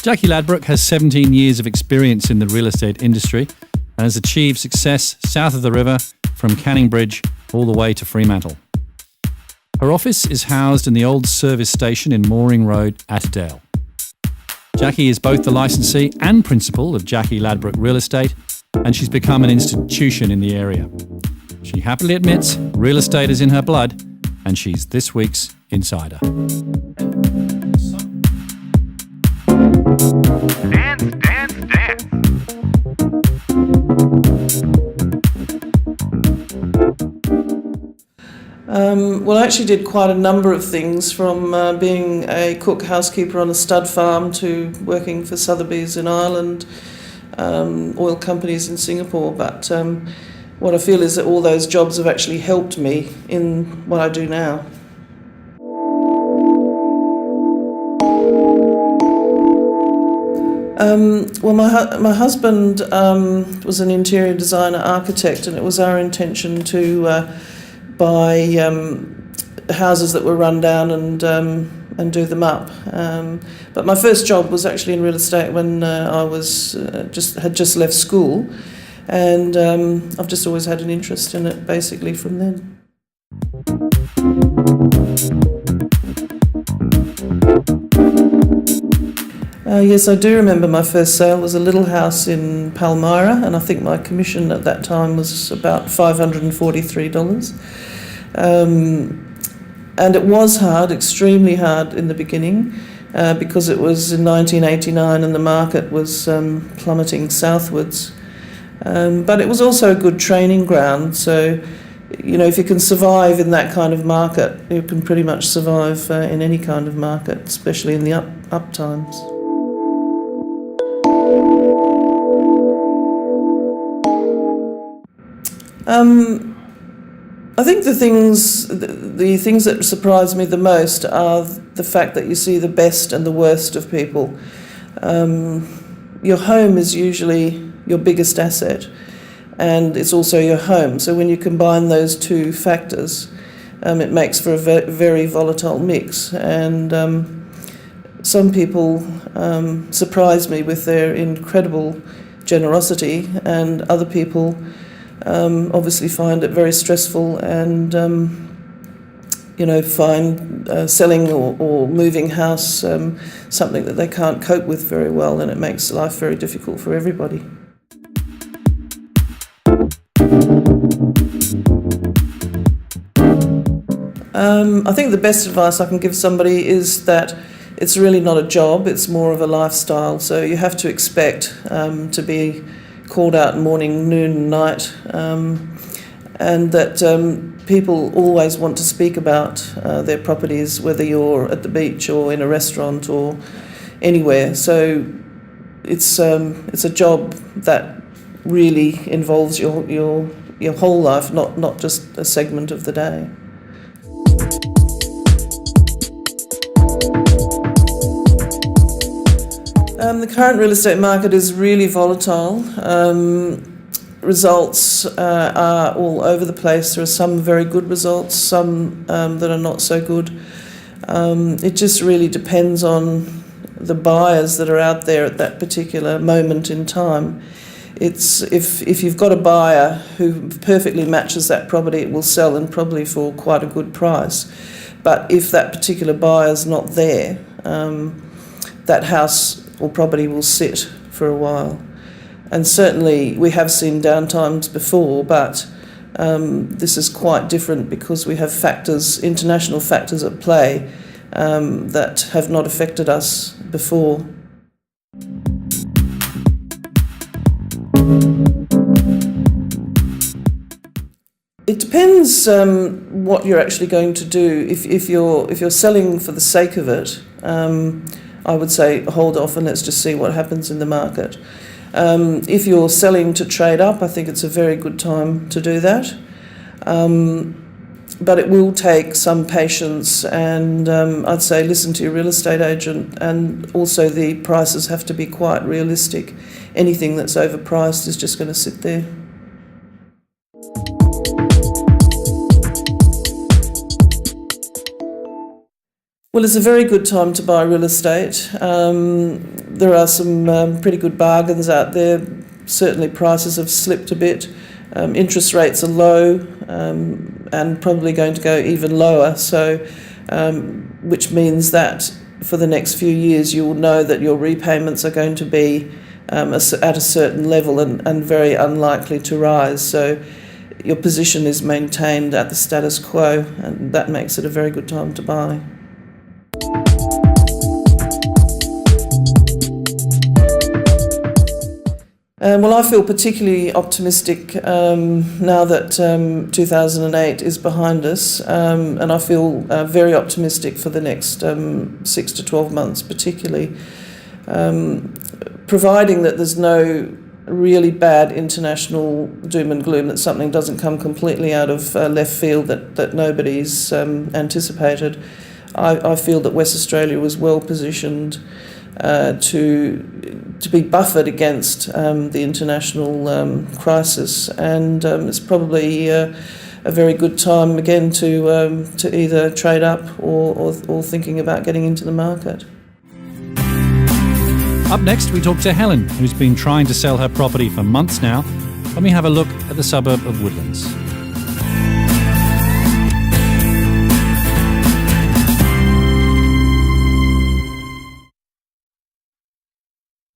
Jacky Ladbrook has 17 years of experience in the real estate industry and has achieved success south of the river from Canning Bridge all the way to Fremantle. Her office is housed in the old service station in Mooring Road, Attadale. Jacky is both the licensee and principal of Jacky Ladbrook Real Estate, and she's become an institution in the area. She happily admits real estate is in her blood, and she's this week's insider. Dance, dance, dance. Well, I actually did quite a number of things, from being a cook housekeeper on a stud farm to working for Sotheby's in Ireland, oil companies in Singapore. But what I feel is that all those jobs have actually helped me in what I do now. Well, my husband was an interior designer architect, and it was our intention to buy houses that were run down and do them up. But my first job was actually in real estate when I was had just left school, and I've just always had an interest in it basically from then. Yes, I do remember my first sale was a little house in Palmyra, and I think my commission at that time was about $543. And it was hard, extremely hard in the beginning, because it was in 1989 and the market was plummeting southwards. But it was also a good training ground, so you know, if you can survive in that kind of market, you can pretty much survive in any kind of market, especially in the up times. I think the things that surprise me the most are the fact that you see the best and the worst of people. Your home is usually your biggest asset, and it's also your home. So when you combine those two factors, it makes for a very volatile mix. And some people surprise me with their incredible generosity, and other people obviously find it very stressful and find selling or moving house something that they can't cope with very well, and it makes life very difficult for everybody. I think the best advice I can give somebody is that it's really not a job, it's more of a lifestyle. So you have to expect to be called out morning, noon, and night, and that people always want to speak about their properties, whether you're at the beach or in a restaurant or anywhere. So it's a job that really involves your whole life, not just a segment of the day. The current real estate market is really volatile. Results are all over the place. There are some very good results, some that are not so good. It just really depends on the buyers that are out there at that particular moment in time. It's if you've got a buyer who perfectly matches that property, it will sell, and probably for quite a good price. But if that particular buyer's not there, that house or property will sit for a while. And certainly we have seen downtimes before, but this is quite different because we have international factors at play that have not affected us before. It depends what you're actually going to do. If you're selling for the sake of it, I would say hold off and let's just see what happens in the market. If you're selling to trade up, I think it's a very good time to do that. But it will take some patience, and I'd say listen to your real estate agent, and also the prices have to be quite realistic. Anything that's overpriced is just going to sit there. Well, it's a very good time to buy real estate. There are some pretty good bargains out there. Certainly prices have slipped a bit. Interest rates are low and probably going to go even lower, so which means that for the next few years you will know that your repayments are going to be at a certain level and very unlikely to rise. So your position is maintained at the status quo, and that makes it a very good time to buy. Well, I feel particularly optimistic now that 2008 is behind us, and I feel very optimistic for the next 6 to 12 months particularly, providing that there's no really bad international doom and gloom, that something doesn't come completely out of left field that nobody's anticipated. I feel that West Australia was well positioned to be buffered against the international crisis, and it's probably a very good time again to either trade up or thinking about getting into the market. Up next, we talk to Helen, who's been trying to sell her property for months now, and we have a look at the suburb of Woodlands.